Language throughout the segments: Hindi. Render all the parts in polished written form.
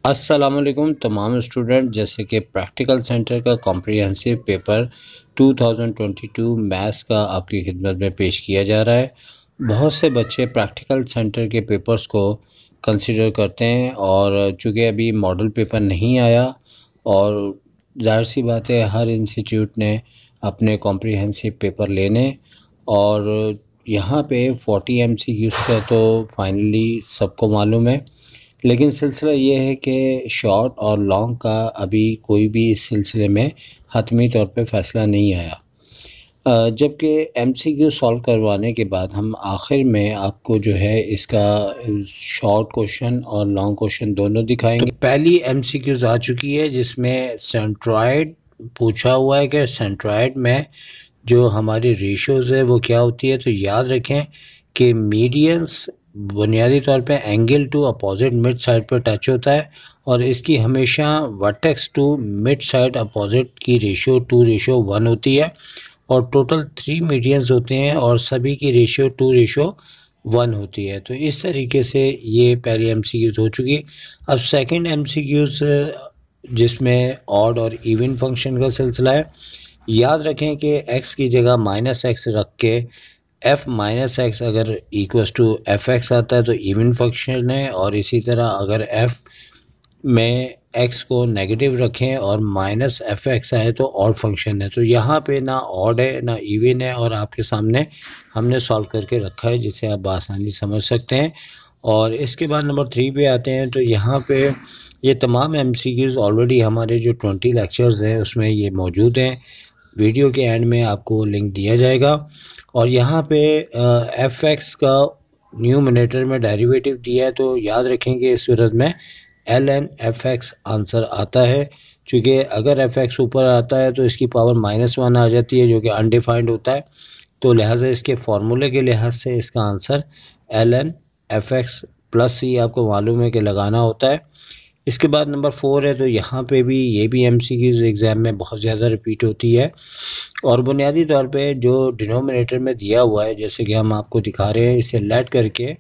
अस्सलामुअलैकुम तमाम स्टूडेंट। जैसे कि प्रैक्टिकल सेंटर का कॉम्प्रिहेंसिव पेपर 2022 मैथ्स का आपकी खिदमत में पेश किया जा रहा है। बहुत से बच्चे प्रैक्टिकल सेंटर के पेपर्स को कंसिडर करते हैं और चूँकि अभी मॉडल पेपर नहीं आया और जाहिर सी बात है हर इंस्टीट्यूट ने अपने कॉम्प्रिहेंसिव पेपर लेने और यहाँ पे 40 MCQs का तो फाइनली सबको मालूम है। लेकिन सिलसिला ये है कि शॉर्ट और लॉन्ग का अभी कोई भी इस सिलसिले में हतमी तौर पे फ़ैसला नहीं आया। जबकि एमसीक्यू सॉल्व करवाने के बाद हम आखिर में आपको जो है इसका शॉर्ट क्वेश्चन और लॉन्ग क्वेश्चन दोनों दिखाएंगे। तो पहली एमसीक्यूज़ आ चुकी है जिसमें सेंट्रॉयड पूछा हुआ है कि सेंट्रॉयड में जो हमारी रेशियोज़ है वो क्या होती है। तो याद रखें कि मीडियंस बुनियादी तौर पे angle to opposite mid side पर टच होता है और इसकी हमेशा vertex to mid side opposite की रेशियो 2:1 होती है और टोटल 3 मीडियंस होते हैं और सभी की रेशियो 2:1 होती है। तो इस तरीके से ये पहली एमसीक्यूज़ हो चुकी। अब सेकंड एमसीक्यूज़ जिसमें ऑड और इवन फंक्शन का सिलसिला है। याद रखें कि x की जगह -x रख के f माइनस एक्स अगर इक्वस टू एफ एक्स आता है तो इवन फंक्शन है और इसी तरह अगर f में x को नेगेटिव रखें और -f(x) आए तो ऑड फंक्शन है। तो यहाँ पे ना ऑड है ना इवन है और आपके सामने हमने सॉल्व करके रखा है जिसे आप आसानी समझ सकते हैं। और इसके बाद नंबर 3 पे आते हैं। तो यहाँ पे ये तमाम MCQs ऑलरेडी हमारे जो 20 लेक्चर्स हैं उसमें ये मौजूद हैं। वीडियो के एंड में आपको लिंक दिया जाएगा और यहाँ पे f(x) का न्यूमरेटर में डेरिवेटिव दिया है। तो याद रखेंगे इस सूरत में ln f(x) आंसर आता है। क्योंकि अगर f(x) ऊपर आता है तो इसकी पावर -1 आ जाती है जो कि अनडिफाइंड होता है। तो लिहाजा इसके फार्मूले के लिहाज से इसका answer ln f(x) plus c आपको मालूम है कि लगाना होता है। इसके बाद नंबर 4 है। तो यहाँ पे भी ये भी MCQs एग्ज़ाम में बहुत ज़्यादा रिपीट होती है और बुनियादी तौर पे जो डिनोमिनेटर में दिया हुआ है जैसे कि हम आपको दिखा रहे हैं इसे लेट करके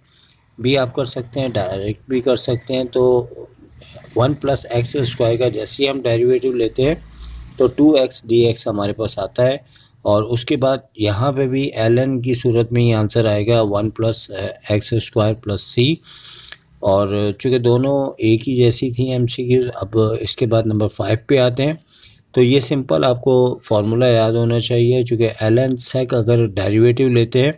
भी आप कर सकते हैं, डायरेक्ट भी कर सकते हैं। तो 1+x² का जैसे ही हम डेरिवेटिव लेते हैं तो 2x dx हमारे पास आता है और उसके बाद यहाँ पे भी ln की सूरत में ही आंसर आएगा 1+x² + c। और चूँकि दोनों एक ही जैसी थी MCQs। अब इसके बाद नंबर 5 पे आते हैं। तो ये सिंपल आपको फार्मूला याद होना चाहिए क्योंकि ln sec अगर डेरिवेटिव लेते हैं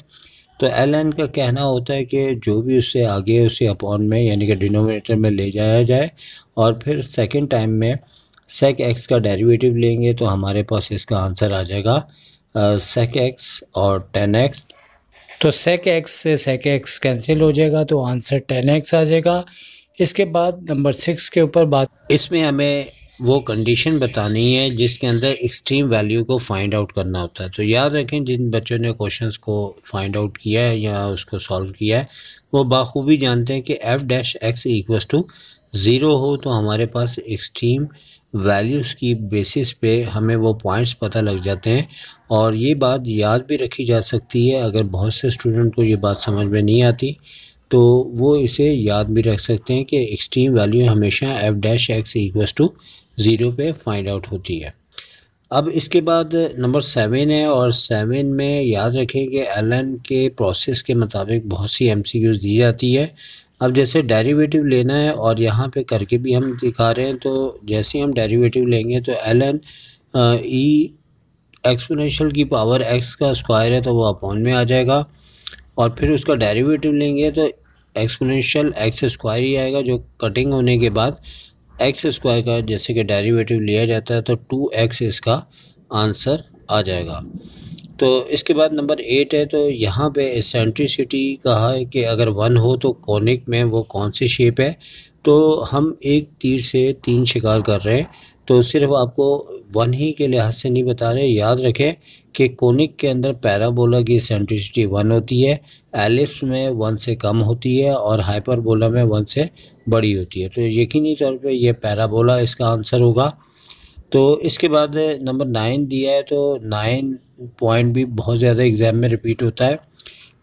तो ln का कहना होता है कि जो भी उससे आगे है उसे अपॉन में यानी कि डिनोमिनेटर में ले जाया जाए और फिर सेकंड टाइम में sec x का डेरिवेटिव लेंगे तो हमारे पास इसका आंसर आ जाएगा sec x और tan x। तो sec x से sec x कैंसिल हो जाएगा तो आंसर tan x आ जाएगा। इसके बाद नंबर 6 के ऊपर बात, इसमें हमें वो कंडीशन बतानी है जिसके अंदर एक्सट्रीम वैल्यू को फाइंड आउट करना होता है। तो याद रखें जिन बच्चों ने क्वेश्चंस को फाइंड आउट किया है या उसको सॉल्व किया है वो बाखूबी जानते हैं कि f(x) इक्वस टू 0 हो तो हमारे पास एक्सट्रीम वैल्यूज़ की बेसिस पे हमें वो पॉइंट्स पता लग जाते हैं। और ये बात याद भी रखी जा सकती है। अगर बहुत से स्टूडेंट को ये बात समझ में नहीं आती तो वो इसे याद भी रख सकते हैं कि एक्सट्रीम वैल्यू हमेशा f(x) इक्वस टू 0 पे फाइंड आउट होती है। अब इसके बाद नंबर 7 है और 7 में याद रखें कि ln के प्रोसेस के मुताबिक बहुत सी MCQs दी जाती है। अब जैसे डेरिवेटिव लेना है और यहाँ पे करके भी हम दिखा रहे हैं। तो जैसे हम डेरिवेटिव लेंगे तो ln e एक्सपोनेंशियल की पावर x का स्क्वायर है तो वो अपॉन में आ जाएगा और फिर उसका डेरिवेटिव लेंगे तो एक्सपोनेंशियल x² ही आएगा जो कटिंग होने के बाद x² का जैसे कि डेरिवेटिव लिया जाता है तो 2x इसका आंसर आ जाएगा। तो इसके बाद नंबर 8 है। तो यहाँ पे एसेंट्रिसिटी कहा है कि अगर 1 हो तो कोनिक में वो कौन सी शेप है। तो हम एक तीर से 3 शिकार कर रहे हैं तो सिर्फ आपको 1 ही के लिहाज से नहीं बता रहे। याद रखें कि कोनिक के अंदर पैराबोला की एसेंट्रिसिटी 1 होती है, एलिप्स में 1 से कम होती है और हाइपरबोला में 1 से बड़ी होती है। तो यकीनी तौर पे ये पैराबोला इसका आंसर होगा। तो इसके बाद नंबर 9 दिया है। तो 9 पॉइंट भी बहुत ज़्यादा एग्ज़ाम में रिपीट होता है।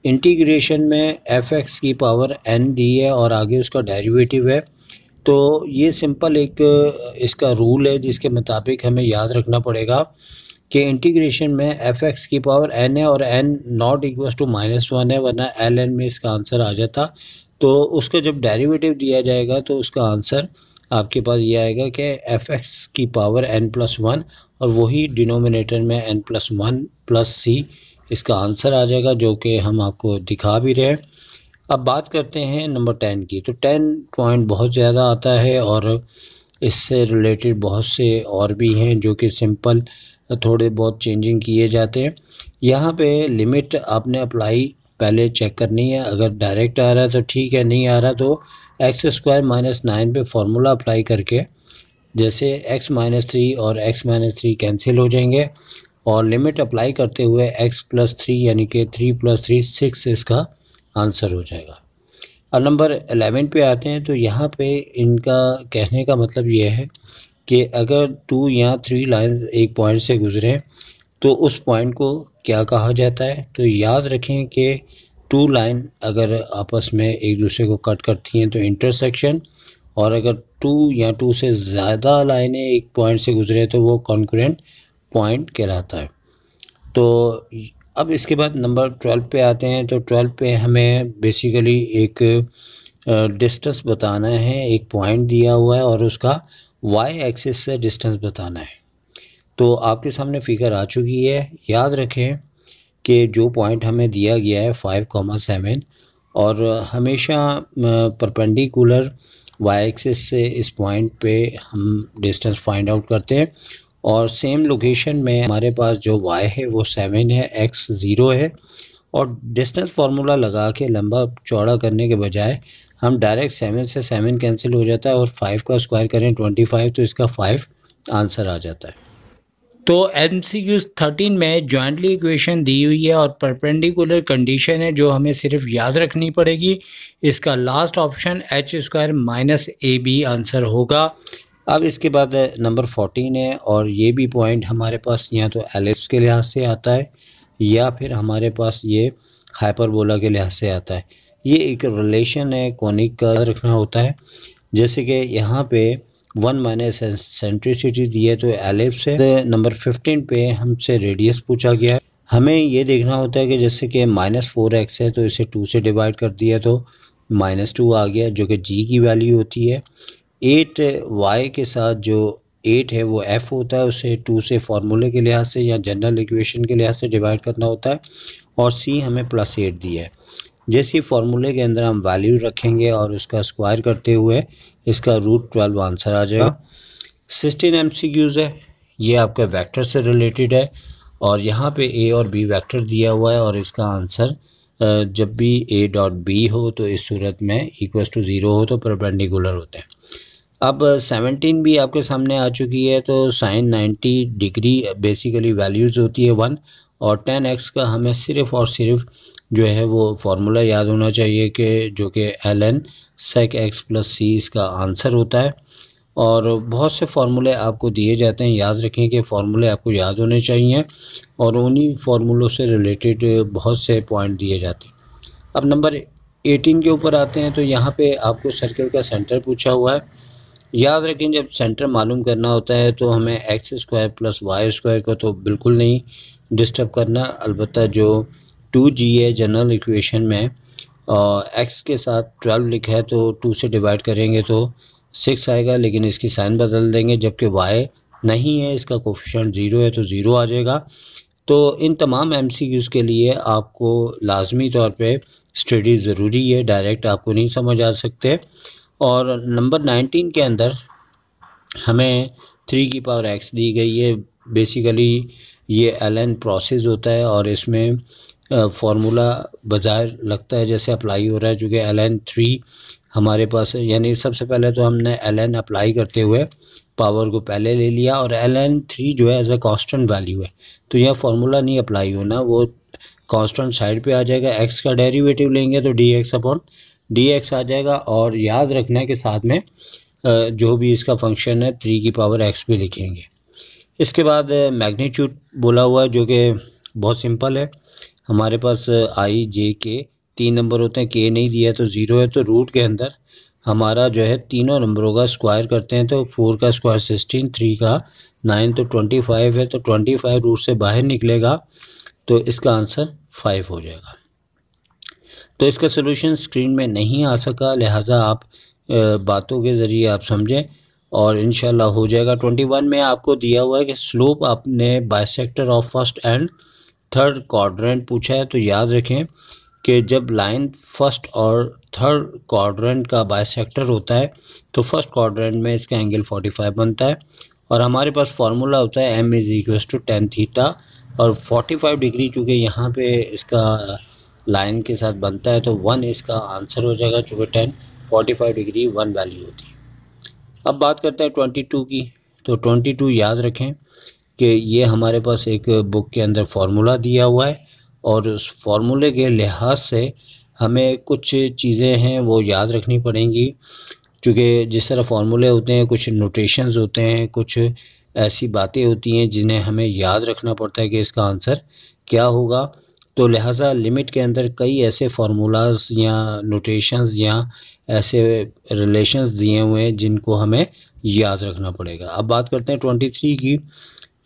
इंटीग्रेशन में f(x) की पावर n दी है और आगे उसका डेरिवेटिव है तो ये सिंपल एक इसका रूल है जिसके मुताबिक हमें याद रखना पड़ेगा कि इंटीग्रेशन में एफ एक्स की पावर एन है और एन नॉट इक्वल टू -1 है, वरना एल एन में इसका आंसर आ जाता। तो उसका जब डेरिवेटिव दिया जाएगा तो उसका आंसर आपके पास ये आएगा कि एफ एक्स की पावर n+1 और वही डिनोमिनेटर में n+1 प्लस सी इसका आंसर आ जाएगा, जो कि हम आपको दिखा भी रहे हैं। अब बात करते हैं नंबर 10 की। तो 10 पॉइंट बहुत ज़्यादा आता है और इससे रिलेटेड बहुत से और भी हैं जो कि सिंपल थोड़े बहुत चेंजिंग किए जाते हैं। यहाँ पे लिमिट आपने अप्लाई पहले चेक करनी है, अगर डायरेक्ट आ रहा है तो ठीक है, नहीं आ रहा तो x² - 9 पे फार्मूला अप्लाई करके जैसे x-3 और x-3 कैंसिल हो जाएंगे और लिमिट अप्लाई करते हुए x+3 यानी कि 3 + 3 6 इसका आंसर हो जाएगा। अब नंबर 11 पे आते हैं। तो यहाँ पे इनका कहने का मतलब ये है कि अगर 2 या 3 लाइन एक पॉइंट से गुजरें तो उस पॉइंट को क्या कहा जाता है। तो याद रखें कि 2 लाइन अगर आपस में एक दूसरे को कट करती हैं तो इंटरसेक्शन, और अगर 2 या 2 से ज़्यादा लाइनें एक पॉइंट से गुजरे तो वो कॉन्करेंट पॉइंट कहलाता है। तो अब इसके बाद नंबर 12 पे आते हैं। तो 12 पे हमें बेसिकली एक डिस्टेंस बताना है, एक पॉइंट दिया हुआ है और उसका वाई एक्सिस से डिस्टेंस बताना है। तो आपके सामने फिगर आ चुकी है। याद रखें कि जो पॉइंट हमें दिया गया है 5,7 और हमेशा परपेंडिकुलर वाई एक्सिस से इस पॉइंट पे हम डिस्टेंस फाइंड आउट करते हैं और सेम लोकेशन में हमारे पास जो y है वो 7 है, x 0 है और डिस्टेंस फार्मूला लगा के लंबा चौड़ा करने के बजाय हम डायरेक्ट 7 से 7 कैंसिल हो जाता है और 5 का स्क्वायर करें 25 तो इसका 5 आंसर आ जाता है। तो MCQ 13 में जॉइंटली इक्वेशन दी हुई है और परपेंडिकुलर कंडीशन है जो हमें सिर्फ याद रखनी पड़ेगी। इसका last option h² - AB answer होगा। अब इसके बाद नंबर 14 है और ये भी पॉइंट हमारे पास या तो एलिप्स के लिहाज से आता है या फिर हमारे पास ये हाइपरबोला के लिहाज से आता है। ये एक रिलेशन है कोनिक का रखना होता है। जैसे कि यहाँ पे 1 - सेंट्रिसिटी दी है तो एलिप्स है। नंबर 15 पे हमसे रेडियस पूछा गया है। हमें ये देखना होता है कि जैसे कि -4x है तो इसे 2 से डिवाइड कर दिया तो -2 आ गया जो कि g की वैल्यू होती है। 8y के साथ जो 8 है वो f होता है, उसे 2 से फार्मूले के लिहाज से या जनरल इक्वेशन के लिहाज से डिवाइड करना होता है और c हमें +8 दिया है। जैसे फार्मूले के अंदर हम वैल्यू रखेंगे और उसका स्क्वायर करते हुए इसका √12 आंसर आ जाएगा। 16 MCQs है, ये आपका वेक्टर से रिलेटेड है और यहाँ पे a और b वेक्टर दिया हुआ है और इसका आंसर जब भी a.b हो तो इस सूरत में = 0 हो तो परपेंडिकुलर होते हैं। अब 17 भी आपके सामने आ चुकी है। तो sin 90 डिग्री बेसिकली वैल्यूज़ होती है 1 और 10x का हमें सिर्फ़ और सिर्फ जो है वो फार्मूला याद होना चाहिए कि जो कि ln sec x + c इसका आंसर होता है। और बहुत से फार्मूले आपको दिए जाते हैं, याद रखें कि फ़ार्मूले आपको याद होने चाहिए और उन्हीं फार्मूलों से रिलेटेड बहुत से पॉइंट दिए जाते हैं। अब नंबर 18 के ऊपर आते हैं। तो यहाँ पे आपको सर्कल का सेंटर पूछा हुआ है। याद रखें जब सेंटर मालूम करना होता है तो हमें x² + y² को तो बिल्कुल नहीं डिस्टर्ब करना। अलबत्ता जो 2g है जनरल इक्वेशन में और x के साथ 12 लिखा है तो 2 से डिवाइड करेंगे तो 6 आएगा, लेकिन इसकी साइन बदल देंगे जबकि y नहीं है, इसका कोफिशिएंट 0 है तो 0 आ जाएगा। तो इन तमाम MCQs के लिए आपको लाजमी तौर पे स्टडी ज़रूरी है, डायरेक्ट आपको नहीं समझ आ सकते। और नंबर 19 के अंदर हमें 3 की पावर x दी गई है। बेसिकली ये ln प्रोसेस होता है और इसमें फार्मूला बाज़ाहिर लगता है जैसे अप्लाई हो रहा है, चूँकि ln 3 हमारे पास है। यानी सबसे पहले तो हमने ln अप्लाई करते हुए पावर को पहले ले लिया और ln 3 जो है एज अ कांस्टेंट वैल्यू है तो यह फार्मूला नहीं अप्लाई होना, वो कांस्टेंट साइड पे आ जाएगा। x का डेरिवेटिव लेंगे तो dx आ जाएगा और याद रखना है कि साथ में जो भी इसका फंक्शन है 3 की पावर x भी लिखेंगे। इसके बाद मैग्नीट्यूड बोला हुआ है जो कि बहुत सिंपल है। हमारे पास i j k 3 नंबर होते हैं, k नहीं दिया तो 0 है तो रूट के अंदर हमारा जो है तीनों नंबरों का स्क्वायर करते हैं तो 4 का स्क्वायर 16, 3 का 9 तो 25 है, तो 25 रूट से बाहर निकलेगा तो इसका आंसर 5 हो जाएगा। तो इसका सोल्यूशन स्क्रीन में नहीं आ सका, लिहाजा आप बातों के ज़रिए आप समझें और इंशाल्लाह हो जाएगा। 21 में आपको दिया हुआ है कि स्लोप आपने bisector of first and third quadrant पूछा है, तो याद रखें कि जब लाइन फर्स्ट और थर्ड क्वाड्रेंट का बाइसेक्टर होता है तो फर्स्ट क्वाड्रेंट में इसका एंगल 45 बनता है और हमारे पास फार्मूला होता है m = tan थीटा और 45 डिग्री चूँकि यहाँ पे इसका लाइन के साथ बनता है तो 1 इसका आंसर हो जाएगा, चूँकि tan 45 डिग्री 1 वैल्यू होती है। अब बात करते हैं 22 की। तो 22 याद रखें कि ये हमारे पास एक बुक के अंदर फार्मूला दिया हुआ है और उस फार्मूले के लिहाज से हमें कुछ चीज़ें हैं वो याद रखनी पड़ेंगी, क्योंकि जिस तरह फार्मूले होते हैं कुछ नोटेशंस होते हैं, कुछ ऐसी बातें होती हैं जिन्हें हमें याद रखना पड़ता है कि इसका आंसर क्या होगा। तो लिहाजा लिमिट के अंदर कई ऐसे फार्मूलाज या नोटेशंस या ऐसे रिलेशंस दिए हुए हैं जिनको हमें याद रखना पड़ेगा। अब बात करते हैं 23 की।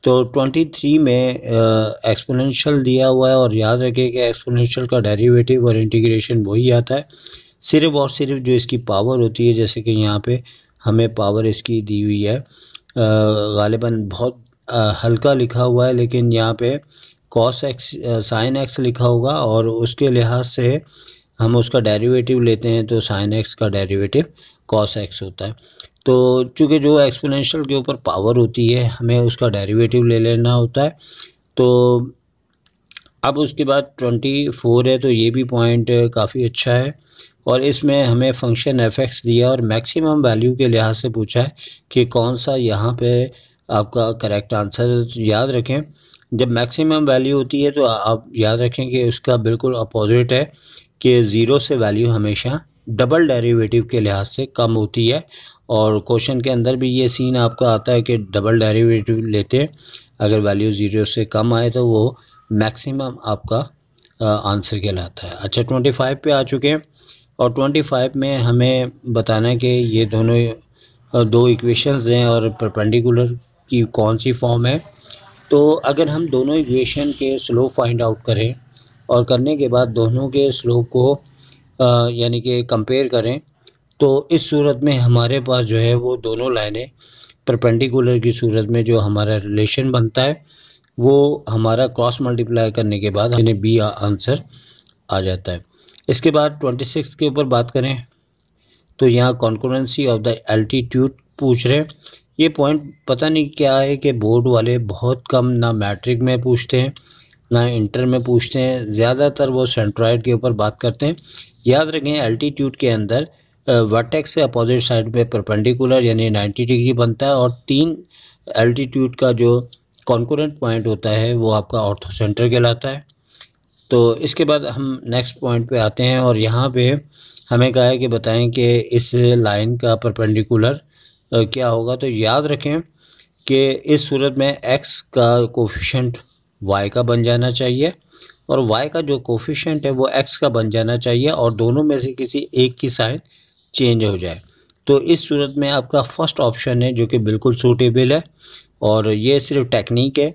तो 23 में एक्सपोनेंशियल दिया हुआ है और याद रखें कि एक्सपोनेंशियल का डेरिवेटिव और इंटीग्रेशन वही आता है, सिर्फ और सिर्फ जो इसकी पावर होती है, जैसे कि यहाँ पे हमें पावर इसकी दी हुई है, गालिबन बहुत हल्का लिखा हुआ है, लेकिन यहाँ पे cos x sin x लिखा होगा और उसके लिहाज से हम उसका डेरिवेटिव लेते हैं तो sin x का डेरिवेटिव cos x होता है। तो चूँकि जो एक्सपोनेंशियल के ऊपर पावर होती है हमें उसका डेरिवेटिव ले लेना होता है। तो अब उसके बाद 24 है, तो ये भी पॉइंट काफ़ी अच्छा है और इसमें हमें फंक्शन f(x) दिया और मैक्सिमम वैल्यू के लिहाज से पूछा है कि कौन सा यहाँ पे आपका करेक्ट आंसर। याद रखें जब मैक्सिमम वैल्यू होती है तो आप याद रखें कि उसका बिल्कुल अपोजिट है कि ज़ीरो से वैल्यू हमेशा डबल डेरिवेटिव के लिहाज से कम होती है और क्वेश्चन के अंदर भी ये सीन आपका आता है कि डबल डेरिवेटिव लेते हैं, अगर वैल्यू ज़ीरो से कम आए तो वो मैक्सिमम आपका आंसर कहलाता है। अच्छा 25 पे आ चुके हैं और 25 में हमें बताना है कि ये दोनों दो इक्वेशंस हैं और परपेंडिकुलर की कौन सी फॉर्म है। तो अगर हम दोनों इक्वेशन के स्लोप फाइंड आउट करें और करने के बाद दोनों के स्लोप को यानी कि कंपेयर करें तो इस सूरत में हमारे पास जो है वो दोनों लाइनें परपेंडिकुलर की सूरत में जो हमारा रिलेशन बनता है वो हमारा क्रॉस मल्टीप्लाई करने के बाद हमें बी आंसर आ जाता है। इसके बाद 26 के ऊपर बात करें तो यहाँ कॉन्करेंसी ऑफ द एल्टीट्यूड पूछ रहे हैं। ये पॉइंट पता नहीं क्या है कि बोर्ड वाले बहुत कम ना मैट्रिक में पूछते हैं ना इंटर में पूछते हैं, ज़्यादातर वो सेंट्रॉइड के ऊपर बात करते हैं। याद रखें एल्टीट्यूड के अंदर वर्टेक्स से अपोजिट साइड पे परपेंडिकुलर यानी 90 डिग्री बनता है और 3 एल्टीट्यूड का जो कॉन्करेंट पॉइंट होता है वो आपका ऑर्थोसेंटर कहलाता है। तो इसके बाद हम नेक्स्ट पॉइंट पे आते हैं और यहाँ पे हमें कहा है कि बताएं कि इस लाइन का परपेंडिकुलर क्या होगा। तो याद रखें कि इस सूरत में x का कोफिशिएंट y का बन जाना चाहिए और y का जो कोफिशिएंट है वो x का बन जाना चाहिए और दोनों में से किसी एक की साइन चेंज हो जाए। तो इस सूरत में आपका फर्स्ट ऑप्शन है जो कि बिल्कुल सूटेबल है और ये सिर्फ टेक्निक है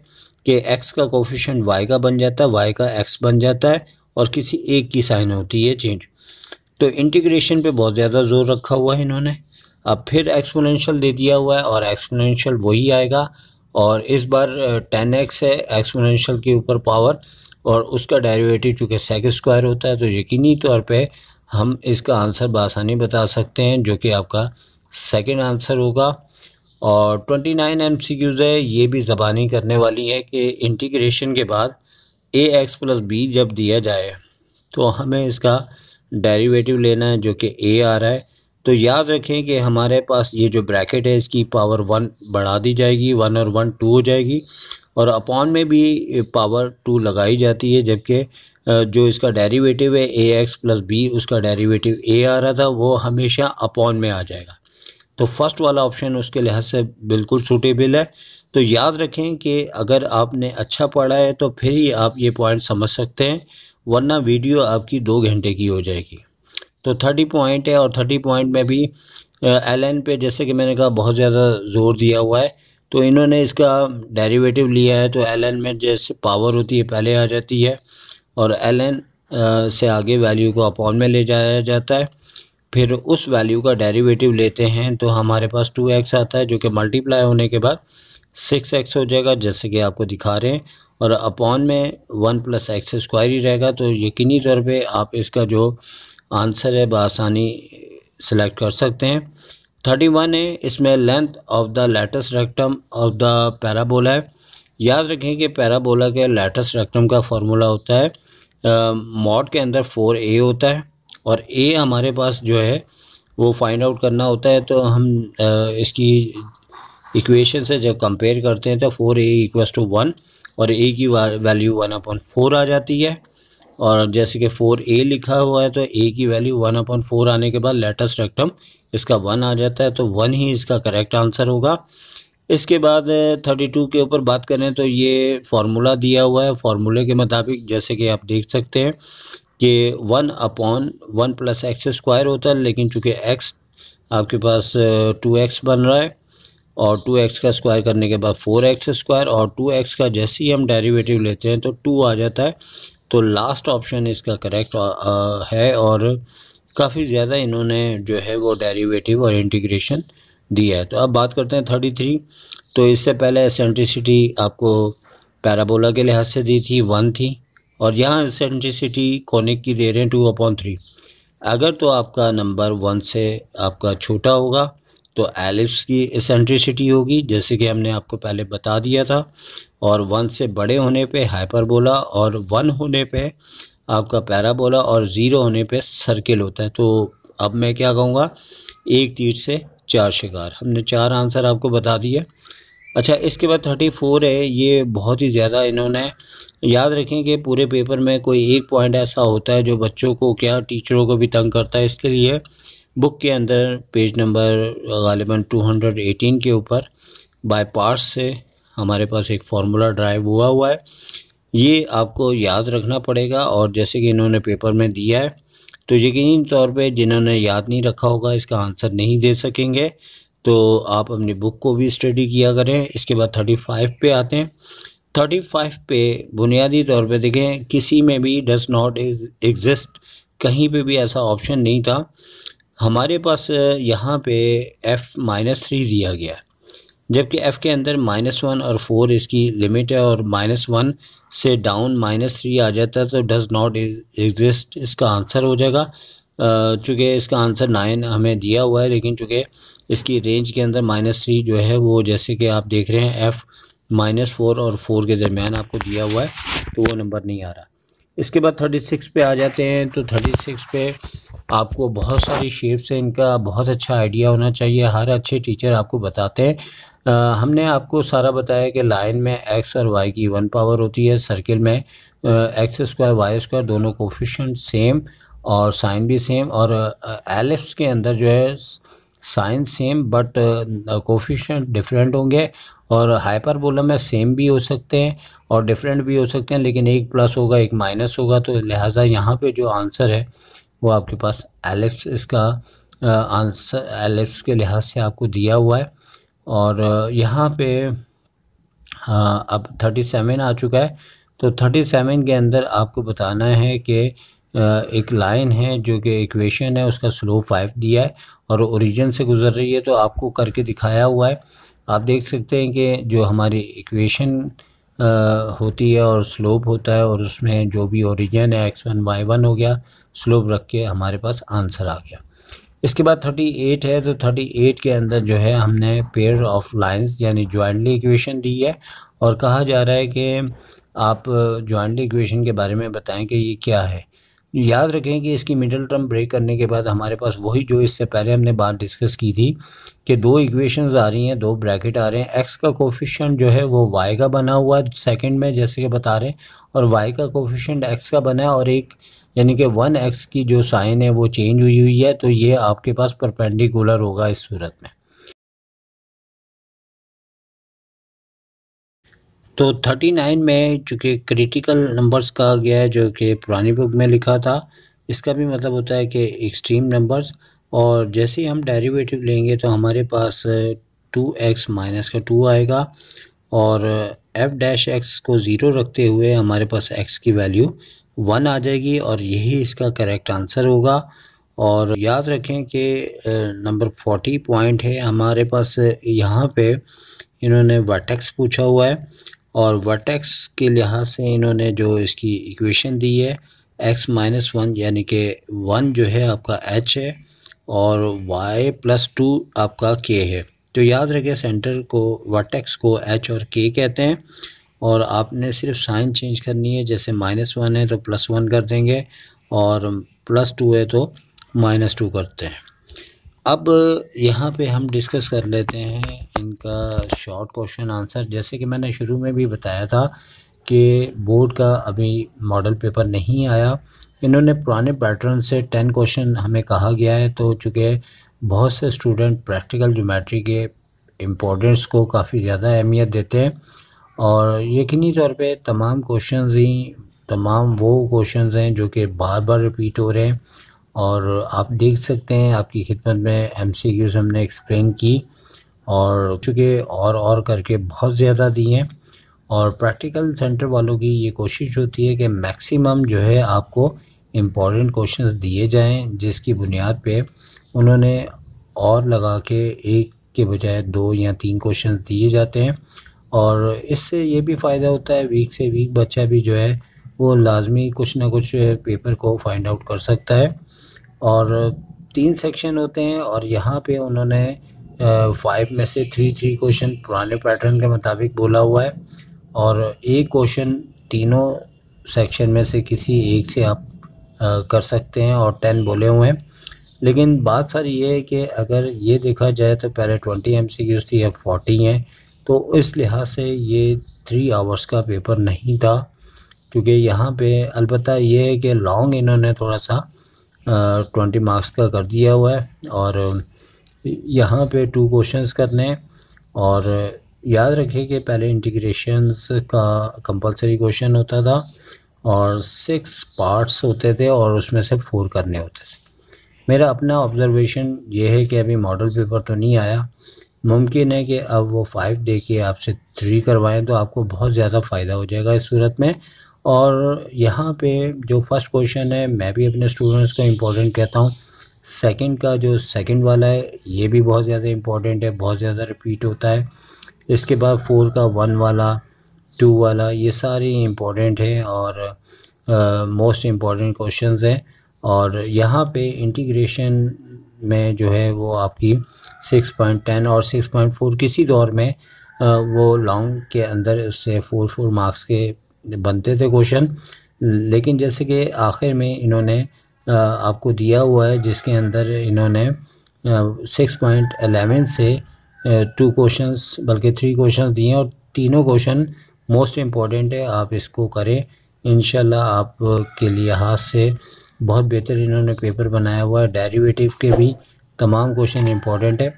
कि x का कोफिशिएंट y का बन जाता है, y का x बन जाता है और किसी एक की साइन होती है चेंज। तो इंटीग्रेशन पे बहुत ज़्यादा जोर रखा हुआ है इन्होंने। अब फिर एक्सपोनेंशियल दे दिया हुआ है और एक्सपोनेंशियल वही आएगा और इस बार 10x है एक्सपोनेंशियल के ऊपर पावर और उसका डेरिवेटिव चूँकि सेक स्क्वायर होता है तो यकीनी तौर पे हम इसका आंसर बआसानी बता सकते हैं जो कि आपका सेकंड आंसर होगा। और 29 MCQs है, ये भी ज़बानी करने वाली है कि इंटीग्रेशन के बाद ax + b जब दिया जाए तो हमें इसका डेरिवेटिव लेना है जो कि a आ रहा है। तो याद रखें कि हमारे पास ये जो ब्रैकेट है इसकी पावर 1 बढ़ा दी जाएगी, 1 और 1 2 हो जाएगी और अपॉन में भी पावर 2 लगाई जाती है, जबकि जो इसका डेरिवेटिव है ax + b उसका डेरिवेटिव a आ रहा था वो हमेशा अपॉन में आ जाएगा। तो फर्स्ट वाला ऑप्शन उसके लिहाज से बिल्कुल सूटेबल है। तो याद रखें कि अगर आपने अच्छा पढ़ा है तो फिर ही आप ये पॉइंट समझ सकते हैं, वरना वीडियो आपकी 2 घंटे की हो जाएगी। तो 30 पॉइंट है और 30 पॉइंट में भी एल एन पे जैसे कि मैंने कहा बहुत ज़्यादा जोर दिया हुआ है, तो इन्होंने इसका डेरिवेटिव लिया है। तो एल एन में जैसे पावर होती है पहले आ जाती है और एल एन से आगे वैल्यू को अपॉन में ले जाया जाता है, फिर उस वैल्यू का डेरिवेटिव लेते हैं तो हमारे पास 2x आता है, जो कि मल्टीप्लाई होने के बाद 6x हो जाएगा जैसे कि आपको दिखा रहे हैं, और अपॉन में 1 + x² ही रहेगा। तो यकीनी तौर पे आप इसका जो आंसर है बआसानी सेलेक्ट कर सकते हैं। 31 है, इसमें length of the latus rectum of the parabola है। याद रखें कि पैराबोला के लेटस रेक्टम का फार्मूला होता है मॉड के अंदर 4a होता है, और a हमारे पास जो है वो फाइंड आउट करना होता है। तो हम इसकी इक्वेशन से जब कंपेयर करते हैं तो 4a = 1 और a की वैल्यू 1/4 आ जाती है। और जैसे कि 4a लिखा हुआ है तो a की वैल्यू 1/4 आने के बाद लेटेस्ट रेक्टम इसका 1 आ जाता है, तो 1 ही इसका करेक्ट आंसर होगा। इसके बाद 32 के ऊपर बात करें तो ये फार्मूला दिया हुआ है। फार्मूले के मुताबिक जैसे कि आप देख सकते हैं कि 1/1 + x² होता है, लेकिन चूँकि x आपके पास 2x बन रहा है और 2x का स्क्वायर करने के बाद 4x² और 2x का जैसे ही हम डेरिवेटिव लेते हैं तो 2 आ जाता है। तो लास्ट ऑप्शन इसका करेक्ट है, और काफ़ी ज़्यादा इन्होंने जो है वो डेरिवेटिव और इंटीग्रेशन दिया है। तो अब बात करते हैं 33। तो इससे पहले एसेंट्रिसिटी आपको पैराबोला के लिहाज से दी थी 1 थी, और यहाँ एसेंट्रिसिटी कोनिक की दे रहे हैं 2/3। अगर तो आपका नंबर 1 से आपका छोटा होगा तो एलिप्स की एसेंट्रिसिटी होगी, जैसे कि हमने आपको पहले बता दिया था, और 1 से बड़े होने पे हाइपरबोला, और 1 होने पे आपका पैराबोला, और 0 होने पे सर्किल होता है। तो अब मैं क्या कहूँगा, एक तीर से 4 शिकार, हमने 4 आंसर आपको बता दिए। अच्छा, इसके बाद 34 है, ये बहुत ही ज़्यादा इन्होंने, याद रखें कि पूरे पेपर में कोई एक पॉइंट ऐसा होता है जो बच्चों को क्या टीचरों को भी तंग करता है। इसके लिए बुक के अंदर पेज नंबर गालिबन 218 के ऊपर बाय पार्ट्स से हमारे पास एक फार्मूला ड्राइव हुआ है, ये आपको याद रखना पड़ेगा। और जैसे कि इन्होंने पेपर में दिया है तो यकीनी तौर पे जिन्होंने याद नहीं रखा होगा इसका आंसर नहीं दे सकेंगे, तो आप अपनी बुक को भी स्टडी किया करें। इसके बाद 35 पे आते हैं। 35 पे बुनियादी तौर पे देखें, किसी में भी डज नॉट एग्जिस्ट, कहीं पे भी ऐसा ऑप्शन नहीं था। हमारे पास यहाँ पे f-3 दिया गया है, जबकि f के अंदर -1 और 4 इसकी लिमिट है, और -1 से डाउन -3 आ जाता है तो डज़ नॉट एग्जिस्ट इसका आंसर हो जाएगा। चूँकि इसका आंसर 9 हमें दिया हुआ है, लेकिन चूँकि इसकी रेंज के अंदर -3 जो है वो, जैसे कि आप देख रहे हैं, f-4 और 4 के दरमियान आपको दिया हुआ है, तो वो नंबर नहीं आ रहा। इसके बाद 36 पे आ जाते हैं। तो 36 पे आपको बहुत सारी शेप्स हैं, इनका बहुत अच्छा आइडिया होना चाहिए, हर अच्छे टीचर आपको बताते हैं। हमने आपको सारा बताया कि लाइन में x और y की 1 पावर होती है, सर्किल में x² y² दोनों कोफिशिएंट सेम और साइन भी सेम, और एलिप्स के अंदर जो है sign same but coefficient different होंगे, और हाइपरबोला में सेम भी हो सकते हैं और डिफरेंट भी हो सकते हैं, लेकिन एक प्लस होगा एक माइनस होगा। तो लिहाजा यहाँ पे जो आंसर है वो आपके पास एलिप्स, इसका आंसर एलिप्स के लिहाज से आपको दिया हुआ है। और यहाँ पे हाँ, अब 37 आ चुका है। तो 37 के अंदर आपको बताना है कि एक लाइन है जो कि इक्वेशन है, उसका स्लोप 5 दिया है और ओरिजिन से गुजर रही है, तो आपको करके दिखाया हुआ है। आप देख सकते हैं कि जो हमारी इक्वेशन होती है और स्लोप होता है, और उसमें जो भी ओरिजिन है x1 y1 हो गया, स्लोप रख के हमारे पास आंसर आ गया। इसके बाद 38 है। तो 38 के अंदर जो है हमने पेयर ऑफ लाइंस यानी जॉइंटली इक्वेशन दी है, और कहा जा रहा है कि आप जॉइंटली इक्वेशन के बारे में बताएं कि ये क्या है। याद रखें कि इसकी मिडिल टर्म ब्रेक करने के बाद हमारे पास वही जो इससे पहले हमने बात डिस्कस की थी कि दो इक्वेशंस आ रही हैं, दो ब्रैकेट आ रहे हैं। एक्स का कोफिशिएंट जो है वो वाई का बना हुआ है सेकंड में, जैसे कि बता रहे हैं, और वाई का कोफिशिएंट एक्स का बना है, और एक यानी कि 1x की जो साइन है वो चेंज हुई है, तो ये आपके पास परपेंडिकुलर होगा इस सूरत में। तो 39 में चूँकि क्रिटिकल नंबर्स कहा गया है, जो कि पुरानी बुक में लिखा था, इसका भी मतलब होता है कि एक्सट्रीम नंबर्स। और जैसे ही हम डेरिवेटिव लेंगे तो हमारे पास 2x माइनस का 2 आएगा, और f डैश x को ज़ीरो रखते हुए हमारे पास x की वैल्यू 1 आ जाएगी, और यही इसका करेक्ट आंसर होगा। और याद रखें कि नंबर 40 पॉइंट है हमारे पास। यहाँ पे इन्होंने वर्टेक्स पूछा हुआ है, और वर्टेक्स के लिहाज से इन्होंने जो इसकी इक्वेशन दी है x माइनस 1, यानी कि 1 जो है आपका h है और y प्लस 2 आपका k है। तो याद रखें सेंटर को, वर्टेक्स को h और k कहते हैं, और आपने सिर्फ साइन चेंज करनी है। जैसे -1 है तो +1 कर देंगे, और +2 है तो -2 करते हैं। अब यहाँ पे हम डिस्कस कर लेते हैं इनका शॉर्ट क्वेश्चन आंसर। जैसे कि मैंने शुरू में भी बताया था कि बोर्ड का अभी मॉडल पेपर नहीं आया, इन्होंने पुराने पैटर्न से 10 क्वेश्चन हमें कहा गया है। तो चूँकि बहुत से स्टूडेंट प्रैक्टिकल ज्योमेट्री के इम्पोर्टेंस को काफ़ी ज़्यादा अहमियत देते हैं, और यकीनी तौर पे तमाम वो क्वेश्चंस हैं जो कि बार बार रिपीट हो रहे हैं। और आप देख सकते हैं आपकी खिदमत में एमसीक्यूज़ हमने एक्सप्लेन की, और चूँकि और करके बहुत ज़्यादा दी हैं। और प्रैक्टिकल सेंटर वालों की ये कोशिश होती है कि मैक्सिमम जो है आपको इम्पॉर्टेंट क्वेश्चंस दिए जाएं, जिसकी बुनियाद पे उन्होंने और लगा के एक के बजाय 2 या 3 क्वेश्चंस दिए जाते हैं। और इससे ये भी फ़ायदा होता है, वीक से वीक बच्चा भी जो है वो लाजमी कुछ ना कुछ पेपर को फाइंड आउट कर सकता है। और 3 सेक्शन होते हैं, और यहाँ पे उन्होंने 5 में से 3 क्वेश्चन पुराने पैटर्न के मुताबिक बोला हुआ है, और एक क्वेश्चन तीनों सेक्शन में से किसी एक से आप कर सकते हैं, और 10 बोले हुए हैं। लेकिन बात सारी ये है कि अगर ये देखा जाए तो पहले 20 एमसीक्यूज़ थी, अब 40 हैं। तो इस लिहाज से ये 3 आवर्स का पेपर नहीं था, क्योंकि यहाँ पे अलबत्ता ये है कि लॉन्ग इन्होंने थोड़ा सा 20 मार्क्स का कर दिया हुआ है, और यहाँ पे 2 क्वेश्चंस करने हैं। और याद रखें कि पहले इंटीग्रेशंस का कंपलसरी क्वेश्चन होता था, और 6 पार्ट्स होते थे, और उसमें से 4 करने होते थे। मेरा अपना ऑब्ज़र्वेशन ये है कि अभी मॉडल पेपर तो नहीं आया, मुमकिन है कि अब वो 5 दे के आपसे 3 करवाएं, तो आपको बहुत ज़्यादा फ़ायदा हो जाएगा इस सूरत में। और यहाँ पे जो फर्स्ट क्वेश्चन है, मैं भी अपने स्टूडेंट्स को इम्पोर्टेंट कहता हूँ। सेकंड का जो सेकंड वाला है ये भी बहुत ज़्यादा इम्पोर्टेंट है, बहुत ज़्यादा रिपीट होता है। इसके बाद 4 का 1 वाला, 2 वाला, ये सारे इम्पोर्टेंट है और मोस्ट इम्पॉर्टेंट क्वेश्चंस हैं। और यहाँ पे इंटीग्रेशन में जो है वो आपकी 6.10 और 6.4 किसी दौर में वो लॉन्ग के अंदर उससे 4 मार्क्स के बनते थे क्वेश्चन। लेकिन जैसे कि आखिर में इन्होंने आपको दिया हुआ है, जिसके अंदर इन्होंने 6.11 से 2 क्वेश्चंस बल्कि 3 क्वेश्चंस दिए हैं, और तीनों क्वेश्चन मोस्ट इम्पॉर्टेंट है। आप इसको करें, इंशाल्लाह आप के लिहाज से बहुत बेहतर इन्होंने पेपर बनाया हुआ है। डेरिवेटिव के भी तमाम क्वेश्चन इम्पॉर्टेंट है।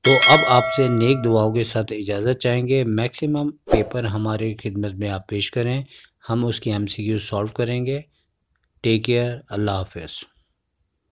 तो अब आपसे नेक दुआओं के साथ इजाज़त चाहेंगे। मैक्सिमम पेपर हमारी खिदमत में आप पेश करें, हम उसकी एमसीक्यू सॉल्व करेंगे। टेक केयर, अल्लाह हाफ़िज़।